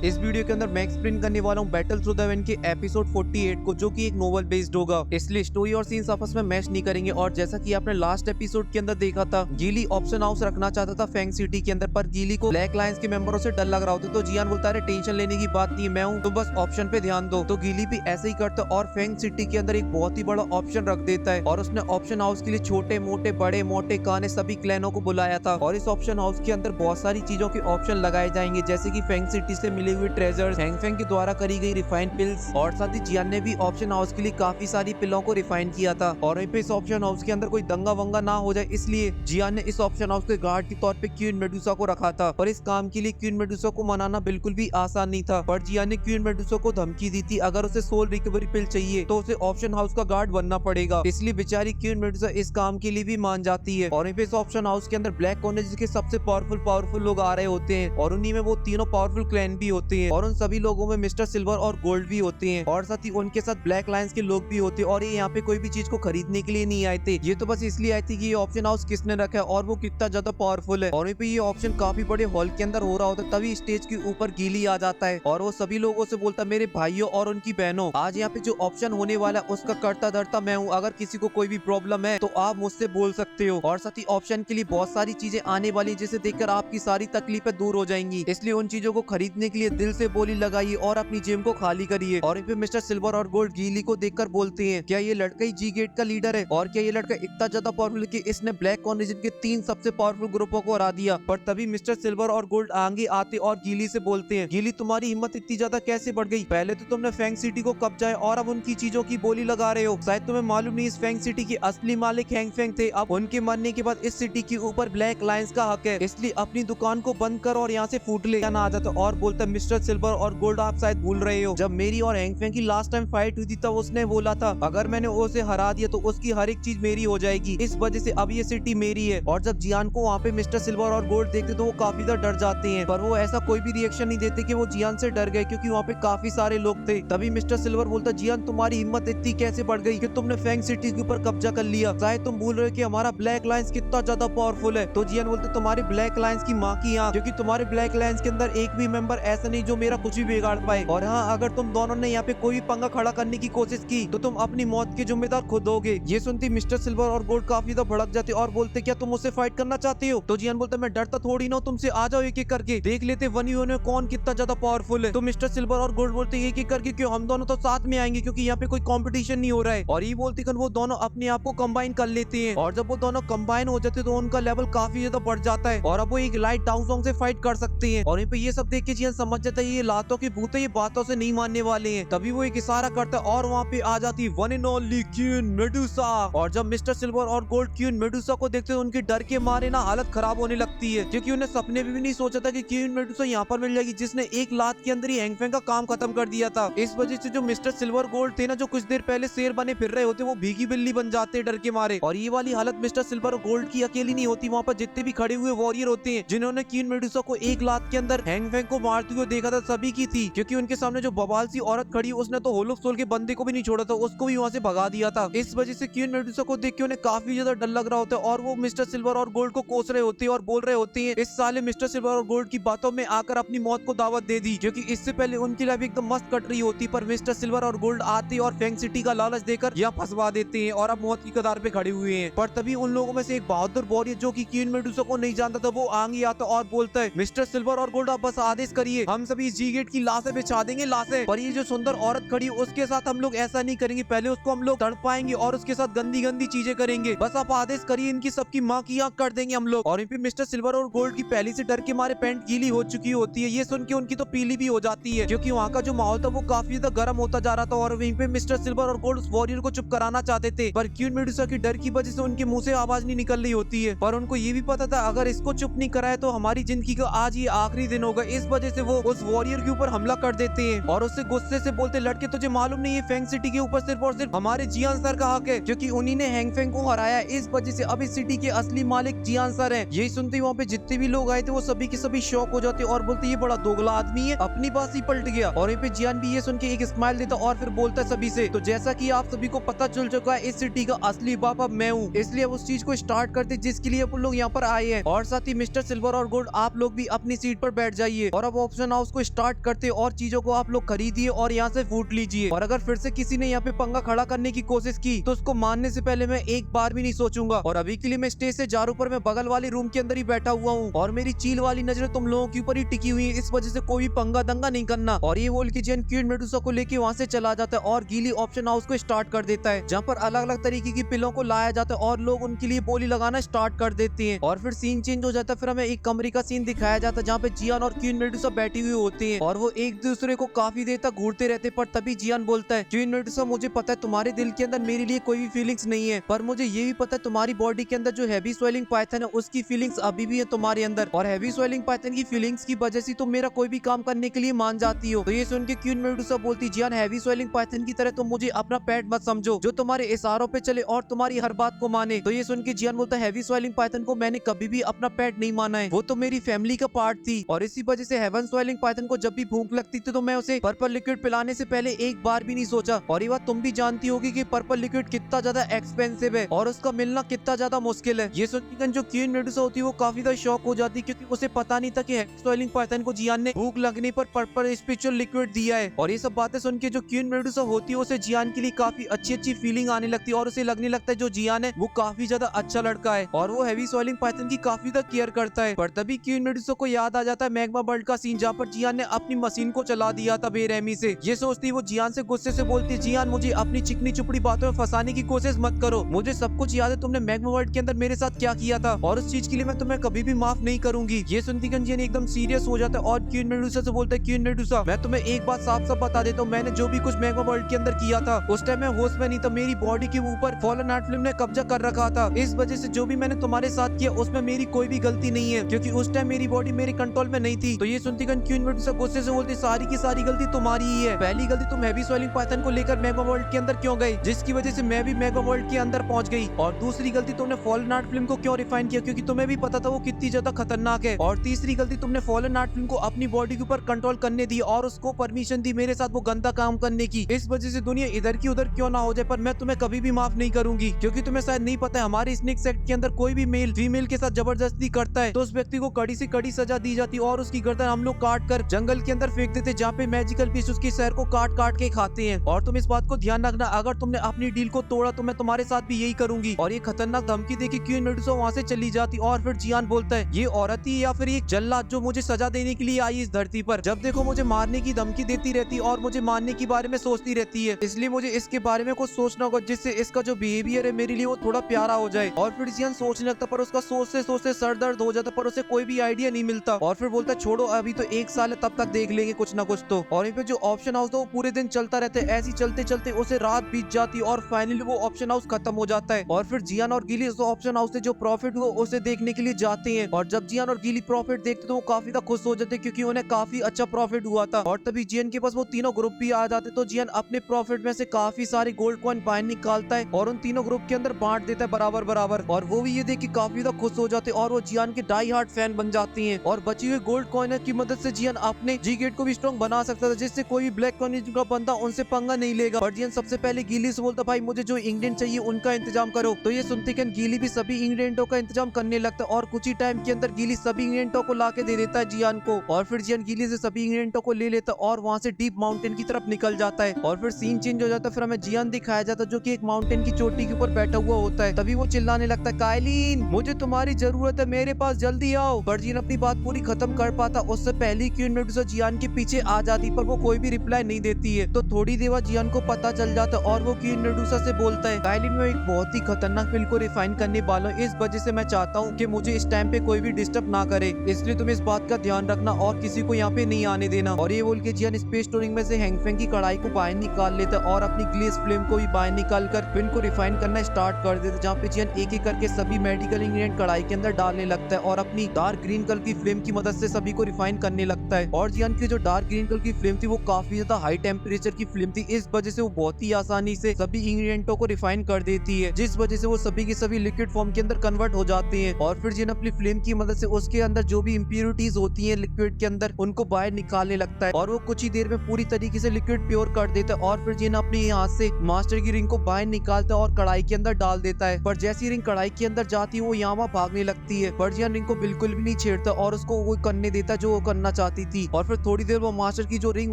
इस वीडियो के अंदर मैं एक्सप्लेन करने वाला हूँ बैटल थ्रू द वेन के एपिसोड 48 को, जो कि एक नोवेल बेस्ड होगा। इसलिए स्टोरी और सीन्स आपस में मैच नहीं करेंगे। और जैसा कि आपने लास्ट एपिसोड के अंदर देखा था, गीली ऑप्शन हाउस रखना चाहता था फैंग सिटी के अंदर, पर गीली को ब्लैक लायंस के मेंबरों से डर लग रहा होता। तो जियान बोलता है टेंशन लेने की बात नहीं है, मैं हूँ, तो बस ऑप्शन पे ध्यान दो। तो गीली भी ऐसे ही करता और फैंग सिटी के अंदर एक बहुत ही बड़ा ऑप्शन रख देता है। और उसने ऑप्शन हाउस के लिए छोटे मोटे बड़े मोटे काने सभी क्लैनों को बुलाया था। और इस ऑप्शन हाउस के अंदर बहुत सारी चीजों के ऑप्शन लगाए जाएंगे, जैसे कि फैंग सिटी से मिली हुई ट्रेजर्स, फैंग के द्वारा करी गई रिफाइंड पिल्स, और साथ ही जियान ने भी ऑप्शन हाउस के लिए काफी सारी पिलों को रिफाइन किया था। और वहीं पे इस ऑप्शन हाउस के अंदर कोई दंगा वंगा ना हो जाए, इसलिए जियान ने इस ऑप्शन हाउस के गार्ड के तौर पे क्वीन मेडुसा को रखा था। पर इस काम के लिए क्वीन मेडुसा को मनाना बिल्कुल भी आसान नहीं था। पर जियान ने क्वीन मेडुसा को धमकी दी थी, अगर उसे सोल रिकवरी पिल चाहिए तो उसे ऑप्शन हाउस का गार्ड बनना पड़ेगा। इसलिए बेचारी क्वीन मेडुसा इस काम के लिए भी मान जाती है। और वहीं पे इस ऑप्शन हाउस के अंदर ब्लैक कॉर्नर के सबसे पावरफुल लोग आ रहे होते हैं, और उन्हीं में वो तीनों पावरफुल क्लैन भी होते हैं। और उन सभी लोगों में मिस्टर सिल्वर और गोल्ड भी होते हैं, और साथ ही उनके साथ ब्लैक लायंस के लोग भी होते हैं। और ये यहाँ पे कोई भी चीज को खरीदने के लिए नहीं आए थे, ये तो बस इसलिए आए थे कि ये ऑप्शन हाउस किसने रखा है और वो कितना ज्यादा पावरफुल है। और वहीं पे ये ऑप्शन काफी बड़े हॉल के अंदर हो रहा होता है, तभी स्टेज के ऊपर गीली आ जाता है और वो सभी लोगों से बोलता, मेरे भाइयों और उनकी बहनों, आज यहाँ पे जो ऑप्शन होने वाला है उसका करता धरता मैं हूँ। अगर किसी को कोई भी प्रॉब्लम है तो आप मुझसे बोल सकते हो। और साथ ही ऑप्शन के लिए बहुत सारी चीजें आने वाली, जिसे देखकर आपकी सारी तकलीफें दूर हो जाएंगी। इसलिए उन चीजों को खरीदने के लिए दिल से बोली लगाइए और अपनी जेब को खाली करिए। और फिर मिस्टर सिल्वर और गोल्ड गीली को देखकर बोलते हैं, क्या ये लड़का ही जी गेट का लीडर है? और क्या ये लड़का इतना ज्यादा पावरफुल कि इसने ब्लैक कॉर्नर के 3 सबसे पावरफुल ग्रुपों को हरा दिया? पर तभी मिस्टर सिल्वर और गोल्ड आगे आते और गीली से बोलते हैं, गीली तुम्हारी हिम्मत इतनी ज्यादा कैसे बढ़ गई? पहले तो तुमने फैंग सिटी को कब्जा और अब उनकी चीजों की बोली लगा रहे हो। शायद तुम्हें मालूम नहीं, इस फैंग सिटी के असली मालिक हैंग फैंग थे। अब उनके मरने के बाद इस सिटी के ऊपर ब्लैक लायंस का हक है, इसलिए अपनी दुकान को बंद कर और यहाँ से फूट ले ना आ जाता। और बोलता, मिस्टर सिल्वर और गोल्ड आप शायद भूल रहे हो, जब मेरी और हैंग फैंग की लास्ट टाइम फाइट हुई थी तब उसने बोला था अगर मैंने उसे हरा दिया तो उसकी हर एक चीज मेरी हो जाएगी। इस वजह से अब ये सिटी मेरी है। और जब जियान को वहाँ पे मिस्टर सिल्वर और गोल्ड देखते तो वो काफी ज्यादा डर जाते हैं, पर वो ऐसा कोई भी रिएक्शन नहीं देते कि वो जियान से डर गए, क्योंकि वहाँ पे काफी सारे लोग थे। तभी मिस्टर सिल्वर बोलता, जियान तुम्हारी हिम्मत इतनी कैसे बढ़ गई कि तुमने फैंग सिटी के ऊपर कब्जा कर लिया? शायद तुम भूल रहे हो कि हमारा ब्लैक लायंस कितना ज्यादा पावरफुल है। तो जियान बोलते, तुम्हारे ब्लैक लायंस की माँ की आंख, क्योंकि तुम्हारे ब्लैक लायंस के अंदर एक भी मेंबर ऐसा नहीं जो मेरा कुछ भी बिगाड़ पाए। और हाँ, अगर तुम दोनों ने यहाँ पे कोई भी पंगा खड़ा करने की कोशिश की तो तुम अपनी मौत के जिम्मेदार खुद होगे। ये सुनती मिस्टर सिल्वर और गोल्ड काफी ज्यादा भड़क जाते और बोलते, क्या तुम मुझसे फाइट करना चाहते हो? तो जियान बोलता, मैं डरता थोड़ी ना हूं तुमसे, आ जाओ एक एक करके देख लेते वन में कौन कितना ज्यादा पावरफुल है। तो मिस्टर सिल्वर और गोल्ड बोलते, एक एक करके क्यों, हम दोनों तो साथ में आएंगे क्योंकि यहाँ पे कोई कंपटीशन नहीं हो रहा है। और ये बोलते वो दोनों अपने आप को कंबाइन कर लेते हैं, और जब वो दोनों कंबाइन हो जाते तो उनका लेवल काफी ज्यादा बढ़ जाता है और अब वो एक लाइट डाउन सॉन्ग से फाइट कर सकते हैं। और यहाँ पे ये सब देख के जियान समझ जाता है ये लातों के भूत है, ये बातों से नहीं मानने वाले हैं। तभी वो एक इशारा करता है और वहाँ पे आ जाती one and only queen Medusa. और जब मिस्टर सिल्वर और गोल्ड क्वीन मेडुसा को देखते हैं उनके डर के मारे ना हालत खराब होने लगती है, क्योंकि उन्हें सपने में भी नहीं सोचा था कि क्वीन मेडुसा यहाँ पर मिल जाएगी, जिसने एक लात के अंदर ही हैंग फैंग का काम खत्म कर दिया था। इस वजह से जो मिस्टर सिल्वर गोल्ड थे ना, जो कुछ देर पहले शेर बने फिर रहे होते, वो भीगी बिल्ली बन जाते डर के मारे। और ये वाली हालत मिस्टर सिल्वर और गोल्ड की अकेली नहीं होती, वहाँ पर जितने भी खड़े हुए वॉरियर होते हैं जिन्होंने क्वीन मेडुसा को एक लात के अंदर हैंग फैंग को मारते हुए देखा था, सभी की थी। क्योंकि उनके सामने जो बवाल सी औरत खड़ी, उसने तो होल ऑफ सोल के बंदे को भी नहीं छोड़ा था, उसको भी वहाँ से भगा दिया था। इस वजह से क्वीन मेडुसा को देख के उन्हें काफी ज्यादा डर लग रहा होता है और वो मिस्टर सिल्वर और गोल्ड को कोस रहे होते हैं और बोल रहे होते हैं, इस साले मिस्टर सिल्वर और गोल्ड की बातों में आकर अपनी मौत को दावत दे दी, क्योंकि इससे पहले उनकी लाइफ एकदम मस्त कट रही होती। पर मिस्टर सिल्वर और गोल्ड आते और फैंग सिटी का लालच देकर यहाँ फंसवा देते हैं और अब मौत की कतार पे खड़े हुए हैं। पर तभी उन लोगों में से एक बहादुर वॉरियर जो कि क्वीन मेडुसा को नहीं जानता था, वो आगे आता और बोलता है, मिस्टर सिल्वर और गोल्ड आप बस आदेश करिए, हम सभी इस जी गेट की लाशें बिछा देंगे, लाशें। पर ये जो सुंदर औरत खड़ी है उसके साथ हम लोग ऐसा नहीं करेंगे, पहले उसको हम लोग तड़पाएंगे और उसके साथ गंदी गंदी चीजें करेंगे। बस आप आदेश करिए, इनकी सबकी माँ की आंख कर देंगे हम लोग। और फिर मिस्टर सिल्वर और गोल्ड की पहले से डर के मारे पैंट गीली हो चुकी होती है, ये सुन के उनकी तो पीली भी हो जाती है, क्योंकि वहाँ का जो माहौल था वो काफी ज्यादा गर्म होता जा रहा था। और वहीं पे मिस्टर सिल्वर और गोल्ड उस वॉरियर को चुप कराना चाहते थे, पर क्वीन मेडुसा की डर की वजह से उनके मुंह से आवाज नहीं निकल रही होती है। पर उनको ये भी पता था अगर इसको चुप नहीं कराए तो हमारी जिंदगी का आज ये आखिरी दिन होगा। इस वजह से वो उस वॉरियर के ऊपर हमला कर देते हैं और उससे गुस्से से बोलते, लड़के तुझे मालूम नहीं है फैंग सिटी के ऊपर सिर्फ और सिर्फ हमारे जियान सर का हक है, क्योंकि उन्हीं ने हैंग फैंग को हराया। इस वजह से अब इस सिटी के असली मालिक जियान सर हैं। यही सुनते ही वहाँ पे जितने भी लोग आए थे वो सभी के सभी शौक हो जाते और बोलते, ये बड़ा दोगला आदमी है, अपनी बात ही पलट गया। और यहाँ पे जियान भी ये सुन के एक स्माइल देता और फिर बोलता है सभी से, तो जैसा कि आप सभी को पता चल चुका है, इस सिटी का असली बाप अब मैं हूँ, इसलिए अब उस चीज को स्टार्ट करते जिसके लिए अपन लोग यहाँ पर आए हैं। और साथ ही मिस्टर सिल्वर और गोल्ड आप लोग भी अपनी सीट पर बैठ जाइए और अब ऑप्शन ऑप्शन हाउस को स्टार्ट करते और चीजों को आप लोग खरीदिए और यहाँ से फूट लीजिए, और अगर फिर से किसी ने यहाँ पे पंगा खड़ा करने की कोशिश की तो उसको मारने से पहले मैं एक बार भी नहीं सोचूंगा। और अभी के लिए मैं स्टेज से जा रहा हूं, पर मैं बगल वाले रूम के अंदर ही बैठा हुआ हूँ और मेरी चील वाली नजरें तुम लोगों के ऊपर ही टिकी हुई है, इस वजह से कोई भी पंगा दंगा नहीं करना। और ये बोल के जियान क्वीन मेडुसा को लेके वहाँ से चला जाता है और गीली ऑप्शन हाउस को स्टार्ट कर देता है, जहाँ पर अलग अलग तरीके की पिलों को लाया जाता है और लोग उनके लिए बोली लगाना स्टार्ट कर देते हैं। और फिर सीन चेंज हो जाता है, फिर हमें एक कमरे का सीन दिखाया जाता है जहाँ पे जियान और क्वीन मेडुसा बैठी हुई होती है और वो एक दूसरे को काफी देर तक घूरते रहते। पर तभी जियान बोलता है, क्वीन मेडुसा मुझे पता है तुम्हारे दिल के अंदर मेरे लिए कोई भी फीलिंग्स नहीं है, पर मुझे ये भी पता है तुम्हारी बॉडी के अंदर जो हैवी स्वेलिंग पाइथन है उसकी फीलिंग्स अभी भी है तुम्हारे अंदर, और हैवी स्वेलिंग पाइथन की फीलिंग्स की वजह से तुम मेरा कोई भी काम करने के लिए मान जाती हो। तो ये सुन के क्वीन मेडुसा बोलती, जियान हैवी स्वेलिंग पाइथन की तरह तुम मुझे अपना पेट मत समझो जो तुम्हारे इशारों पे चले और तुम्हारी हर बात को माने। तो ये सुन के जियान बोलता है, हैवी स्वेलिंग पाइथन को मैंने कभी भी अपना पेट नहीं माना है, वो तो मेरी फैमिली का पार्ट थी, और इसी वजह से हेवन स्वेलिंग पाइथन को जब भी भूख लगती थी तो मैं उसे पर्पल लिक्विड पिलाने से पहले एक बार भी नहीं सोचा। और ये बात तुम भी जानती होगी कि पर्पल लिक्विड कितना ज्यादा एक्सपेंसिव है और उसका मिलना कितना ज्यादा मुश्किल है। ये सुनकर जो क्वीन मेडुसा होती है वो काफी ज्यादा शॉक हो जाती है, क्योंकि उसे पता नहीं था कि हेवन स्वेलिंग पाइथन को जियान ने भूख लगने पर पर्पल स्पिरिचुअल लिक्विड दिया है। और ये सब बातें सुन के जो क्वीन मेडुसा होती है उसे जियान के लिए काफी अच्छी अच्छी फीलिंग आने लगती है और उसे लगने लगता है जो जियान है वो काफी ज्यादा अच्छा लड़का है और वो हैवी स्वेलिंग पाइथन की काफी ज्यादा केयर करता है। पर तभी क्वीन मेडुसा को याद आ जाता है मैग्मा वर्ल्ड का सीन जहाँ पर जियान ने अपनी मशीन को चला दिया था बेरहमी से। ये सोचती वो जियान से गुस्से से बोलती, जियान मुझे अपनी चिकनी चुपड़ी बातों में फंसाने की कोशिश मत करो, मुझे सब कुछ याद है तुमने मैग्मा वर्ल्ड के अंदर मेरे साथ क्या किया था और उस चीज के लिए मैं तुम्हें कभी भी माफ नहीं करूंगी। ये सुनती जियान एकदम सीरियस हो जाता है और क्वीन मेडुसा से बोलता है, क्वीन मेडुसा मैं तुम्हें एक बात साफ साफ बता देता हूँ, मैंने जो भी कुछ मैग्मा वर्ल्ड के अंदर किया था उस टाइम मैं होश में नहीं था, मेरी बॉडी के ऊपर फॉलन आर्ट फिल्म ने कब्जा कर रखा था, इस वजह से जो भी मैंने तुम्हारे साथ किया उसमें मेरी कोई भी गलती नहीं है, क्योंकि उस टाइम मेरी बॉडी मेरे कंट्रोल में नहीं थी। तो ये सुनती क्वीन मेडुसा गुस्से से बोलती, सारी की सारी गलती तुम्हारी ही है, पहली गलती तुम हैवी स्वेलिंग पाइथन को लेकर मैग्मा वर्ल्ड के अंदर क्यों गए जिसकी वजह से मैं भी मैग्मा वर्ल्ड के अंदर पहुंच गई, और दूसरी गलती तुमने फॉलन आर्ट फिल्म को क्यों रिफाइन किया क्योंकि तुम्हें भी पता था वो कितनी ज्यादा खतरनाक है, और तीसरी गलती तुमने फॉलन आर्ट फिल्म को अपनी बॉडी के ऊपर कंट्रोल करने दी और उसको परमिशन दी मेरे साथ वो गंदा काम करने की, इस वजह से दुनिया इधर की उधर क्यों ना हो जाए, पर मैं तुम्हें कभी भी माफ नहीं करूंगी, क्योंकि तुम्हें शायद नहीं पता है हमारे स्नेक सेक्ट के अंदर कोई भी मेल फीमेल के साथ जबरदस्ती करता है तो उस व्यक्ति को कड़ी से कड़ी सजा दी जाती है और उसकी गर्दन हम लोग काट कर जंगल के अंदर फेंक देते जहाँ पे मैजिकल पीस उसकी सैर को काट काट के खाते हैं। और तुम इस बात को ध्यान रखना, अगर तुमने अपनी डील को तोड़ा तो मैं तुम्हारे साथ भी यही करूंगी। और ये खतरनाक धमकी देके क्वीन मेडुसा वहाँ से चली जाती और फिर जियान बोलता है, ये औरत ही या फिर एक जल्लाद जो मुझे सजा देने के लिए आई इस धरती पर, जब देखो मुझे मारने की धमकी देती रहती है और मुझे मारने के बारे में सोचती रहती है, इसलिए मुझे इसके बारे में कुछ सोचना होगा जिससे इसका जो बिहेवियर है मेरे लिए वो थोड़ा प्यारा हो जाए। और फिर जियान सोचने लगता पर उसका सोचते सोचते सर दर्द हो जाता पर उसे कोई भी आइडिया नहीं मिलता और फिर बोलता छोड़ो अभी तो 1 साल है तब तक देख लेंगे कुछ ना कुछ तो। और यहाँ पे जो ऑप्शन हाउस था वो पूरे दिन चलता रहता है, ऐसी चलते चलते उसे रात बीत जाती और फाइनली वो ऑप्शन हाउस खत्म हो जाता है। और फिर जियान और गिली उस ऑप्शन हाउस से जो प्रॉफिट हुआ उसे देखने के लिए जाते हैं और जब जियान और गिली प्रॉफिट देखते तो वो काफी ज्यादा खुश हो जाते हैं क्योंकि उन्हें काफी अच्छा प्रॉफिट हुआ था। और तभी जियान के पास वो तीनों ग्रुप भी आ जाते तो जियान अपने प्रॉफिट में से काफी सारे गोल्ड कॉइन बाहर निकालता है और उन तीनों ग्रुप के अंदर बांट देता है बराबर बराबर, और वो भी ये देख के काफी ज्यादा खुश हो जाते और वो जियान के डाई हार्ट फैन बन जाती हैं। और बची हुई गोल्ड कॉइन की मदद से जियान अपने जी गेट को भी स्ट्रॉन्ग बना सकता था जिससे कोई भी ब्लैक कॉइन का बंदा उनसे पंगा नहीं लेगा। और जियान सबसे पहले गीली से बोलता, भाई मुझे जो इंग्रेडिएंट चाहिए उनका इंतजाम करो। तो ये सुनते कि गीली भी सभी इंग्रेडिएंटों का इंतजाम करने लगता है और कुछ ही टाइम के अंदर गीली सभी इंग्रेडिएंटों को लाके दे देता है जियान को। और फिर जियान गीली से सभी इंग्रेडिएंटों को ले लेता है और वहाँ से डीप माउंटेन की तरफ निकल जाता है। और फिर सीन चेंज हो जाता है, फिर हमें जियान दिखाया जाता है जो कि एक माउंटेन की चोटी के ऊपर बैठा हुआ होता है। तभी वो चिल्लाने लगता है, कायलीन मुझे तुम्हारी जरूरत है, मेरे पास जल्दी आओ। पर जियान अपनी बात पूरी खत्म कर पाता उससे पहले क्वीन मेडुसा जियान के पीछे आ जाती पर वो कोई भी रिप्लाई नहीं देती है। तो थोड़ी देर बाद जियान को पता चल जाता है और वो क्वीन मेडुसा से बोलता है, कायलीन मैं एक बहुत ही खतरनाक फिल्म को रिफाइन करने वाला हूँ, इस वजह से मैं चाहता हूँ कि मुझे इस टाइम पे कोई भी डिस्टर्ब ना करे, इसलिए तुम इस बात का ध्यान रखना और किसी को यहाँ पे नहीं आने देना। और ये बोल के जियान स्पेस स्टोरिंग में से हैंगफेंग की कढ़ाई को बाहर निकाल लेता है और अपनी ग्लेस फ्लेम को भी बाहर निकाल कर फिल्म को रिफाइन करना स्टार्ट कर देता है, जहाँ पे जियान एक एक करके सभी मेडिकल इंग्रेडिएंट कढ़ाई के अंदर डालने लगता है और अपनी डार्क ग्रीन कलर की फ्लेम की मदद से सभी को रिफाइन करने लगता है। और जियान की जो डार्क ग्रीन कलर की फ्लेम थी वो काफी ज्यादा हाई टेम्परेचर की फ्लेम थी, इस वजह से वो बहुत ही आसानी से सभी इंग्रेडिएंटों को रिफाइन कर देती है, जिस वजह से वो सभी के सभी लिक्विड फॉर्म के अंदर कन्वर्ट हो जाते हैं। और फिर जियान अपनी फ्लेम की मदद से उसके अंदर जो भी इम्प्योरिटीज होती है लिक्विड के अंदर उनको बाहर निकालने लगता है और वो कुछ ही देर में पूरी तरीके से लिक्विड प्योर कर देता है। और फिर जियान अपने हाथ से मास्टर की रिंग को बाहर निकालता है और कढ़ाई के अंदर डाल देता है, पर जैसी रिंग कढ़ाई के अंदर जाती है वो यहाँ भागने लगती है, पर जियान रिंग को बिल्कुल भी नहीं छेड़ता और उसको वो करने देता जो वो करना चाहती थी और फिर थोड़ी देर वो मास्टर की जो रिंग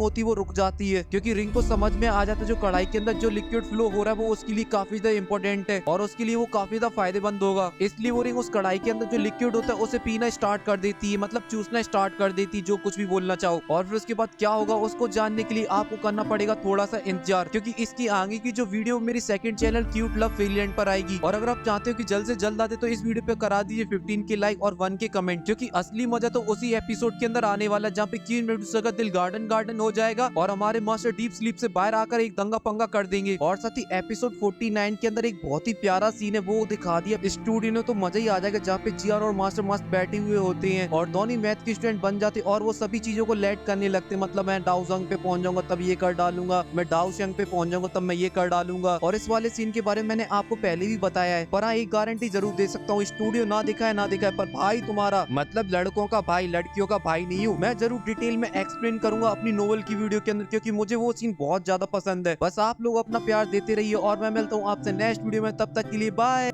होती है वो रुक जाती है, क्योंकि रिंग को समझ में आ जाता है जो कढ़ाई के अंदर जो लिक्विड फ्लो हो रहा है वो उसके लिए काफी ज्यादा इंपॉर्टेंट है और उसके लिए वो काफी ज्यादा फायदेमंद होगा। इसलिए वो रिंग उस कढ़ाई के अंदर जो लिक्विड होता है उसे पीना स्टार्ट कर देती है, मतलब चूसना स्टार्ट कर देती है, जो कुछ भी बोलना चाहो। और फिर उसके बाद क्या होगा उसको जानने के लिए आपको करना पड़ेगा थोड़ा सा इंतजार, क्योंकि इसकी आगे की जो वीडियो मेरी सेकंड चैनल क्यूट लव फेलियंट पर आएगी। और अगर आप चाहते हो कि जल्द से जल्द आते तो इस वीडियो पे करा दीजिए 15 के लाइक और 1 के कमेंट, क्योंकि असली मजा तो उसी एपिसोड के अंदर आने वाला है जहाँ पे क्वीन मेडुसा का दिल गार्डन गार्डन हो जाएगा और हमारे मास्टर डीप स्लीप से बाहर आकर एक दंगा पंगा कर देंगे। और साथ ही एपिसोड 49 के अंदर एक बहुत ही प्यारा सीन है वो दिखा दिया स्टूडियो ने, तो मजा ही आ जाएगा, जहाँ पे जीआर और मास्टर मस्त बैठे हुए होते हैं और दोनों मैथ के स्टूडेंट बन जाते और वो सभी चीजों को लेट करने लगते, मतलब मैं डाउजंग पे पहुंच जाऊंगा तब ये कर डालूंगा, मैं डाउशंग पे पहुंच जाऊंगा तब मैं ये कर डालूंगा। और इस वाले सीन के बारे में मैंने आपको पहले भी बताया है, पर हाँ एक गारंटी जरूर दे सकता हूँ, स्टूडियो ना दिखा है पर भाई तुम्हारा मतलब लड़कों का भाई लड़कियों का भाई नहीं हूँ मैं, जरूर डिटेल में एक्सप्लेन करूंगा अपनी नोवेल की वीडियो के अंदर, क्योंकि मुझे वो सीन बहुत ज्यादा पसंद है। बस आप लोग अपना प्यार देते रहिए और मैं मिलता हूँ आपसे नेक्स्ट वीडियो में, तब तक के लिए बाय।